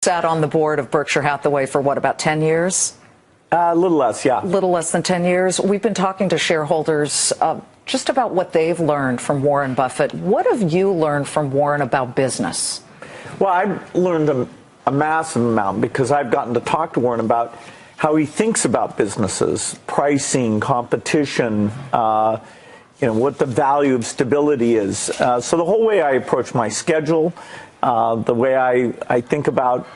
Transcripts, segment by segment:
Sat on the board of Berkshire Hathaway for what, about 10 years? A little less, yeah. A little less than 10 years. We've been talking to shareholders just about what they've learned from Warren Buffett. What have you learned from Warren about business? Well, I've learned a massive amount because I've gotten to talk to Warren about how he thinks about businesses, pricing, competition, what the value of stability is. So the whole way I approach my schedule, the way I think about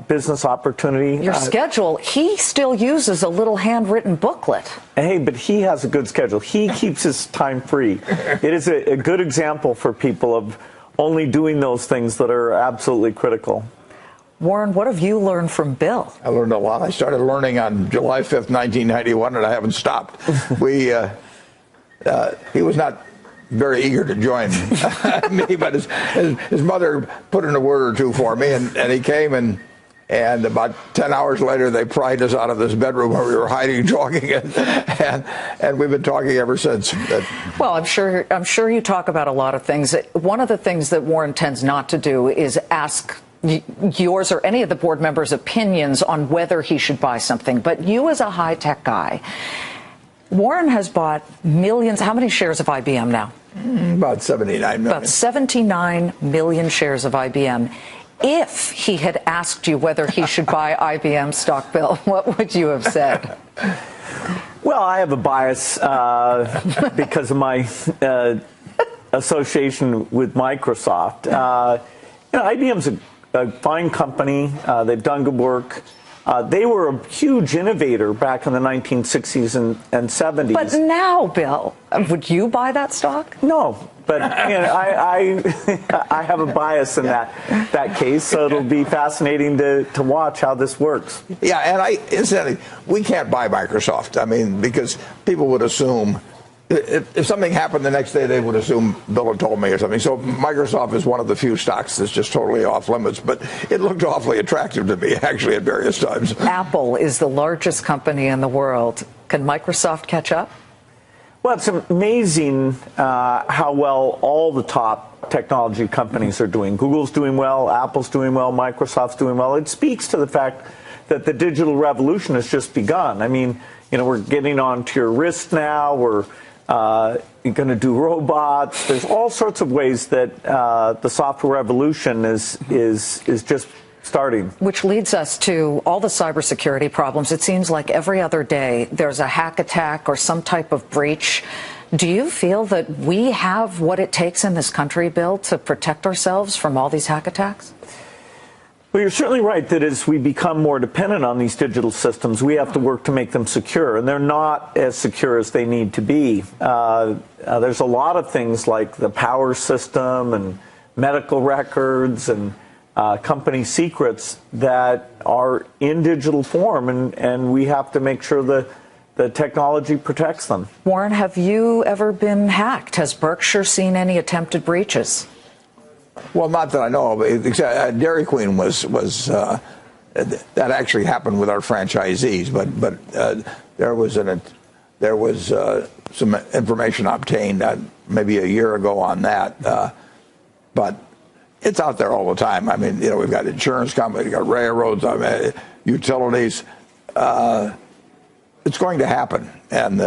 business opportunity. Your schedule, he still uses a little handwritten booklet. Hey, but he has a good schedule. He keeps his time free. It is a good example for people of only doing those things that are absolutely critical. Warren, what have you learned from Bill? I learned a lot. I started learning on July 5th, 1991, and I haven't stopped. He was not very eager to join me, but his mother put in a word or two for me, and he came, and about 10 hours later they pried us out of this bedroom where we were hiding, talking, and we've been talking ever since. Well, I'm sure you talk about a lot of things. One of the things that Warren tends not to do is ask yours or any of the board members' opinions on whether he should buy something. But you, as a high-tech guy, Warren has bought millions. How many shares of IBM now? About 79 million. About 79 million shares of IBM. If he had asked you whether he should buy IBM stock, Bill, what would you have said? Well, I have a bias because of my association with Microsoft. IBM's a fine company. They've done good work. They were a huge innovator back in the 1960s and 70s. But now, Bill, would you buy that stock? No, but I have a bias in that case, so it'll be fascinating to watch how this works. Yeah, and incidentally, we can't buy Microsoft. I mean, because people would assume if something happened the next day, they would assume Bill had told me or something. So Microsoft is one of the few stocks that's just totally off limits. But it looked awfully attractive to me, actually, at various times. Apple is the largest company in the world. Can Microsoft catch up? Well, it's amazing how well all the top technology companies are doing. Google's doing well, Apple's doing well, Microsoft's doing well. It speaks to the fact that the digital revolution has just begun. I mean, we're getting onto your wrist now. We're going to do robots. There's all sorts of ways that the software revolution is just starting. Which leads us to all the cybersecurity problems. It seems like every other day there's a hack attack or some type of breach. Do you feel that we have what it takes in this country, Bill, to protect ourselves from all these hack attacks? Well, you're certainly right that as we become more dependent on these digital systems, we have to work to make them secure, and they're not as secure as they need to be. There's a lot of things like the power system and medical records and company secrets that are in digital form, and we have to make sure the technology protects them. Warren, have you ever been hacked? Has Berkshire seen any attempted breaches? Well, not that I know of. Except Dairy Queen was that actually happened with our franchisees, but there was some information obtained maybe a year ago on that, but it's out there all the time. I mean, we've got insurance companies, we've got railroads, utilities. It's going to happen, and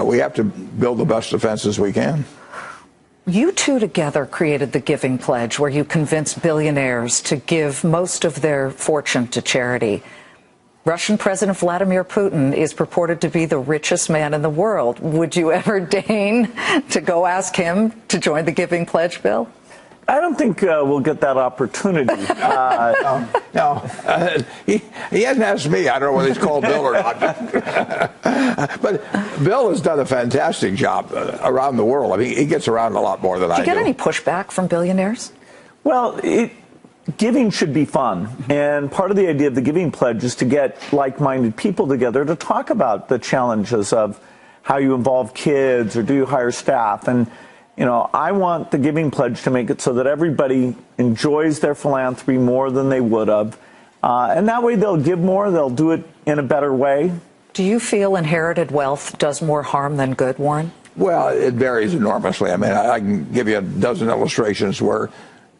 we have to build the best defenses we can. You two together created the Giving Pledge, where you convinced billionaires to give most of their fortune to charity. Russian President Vladimir Putin is purported to be the richest man in the world. Would you ever deign to go ask him to join the Giving Pledge, Bill? I don't think we'll get that opportunity. No. He hasn't asked me. I don't know whether he's called Bill or not. But Bill has done a fantastic job around the world. I mean, he gets around a lot more than I do. Do you get any pushback from billionaires? Well, giving should be fun. And part of the idea of the Giving Pledge is to get like-minded people together to talk about the challenges of how you involve kids or do you hire staff. And I want the Giving Pledge to make it so that everybody enjoys their philanthropy more than they would have. And that way they'll give more, they'll do it in a better way. Do you feel inherited wealth does more harm than good, Warren? Well, it varies enormously. I mean, I can give you a dozen illustrations where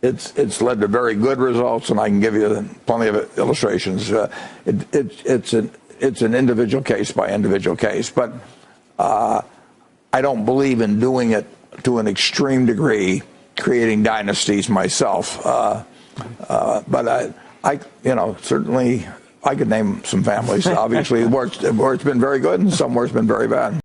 it's led to very good results, and I can give you plenty of illustrations. It's an individual case by individual case, but I don't believe in doing it to an extreme degree, creating dynasties myself. But I certainly I could name some families, obviously, where it's been very good and some where it's been very bad.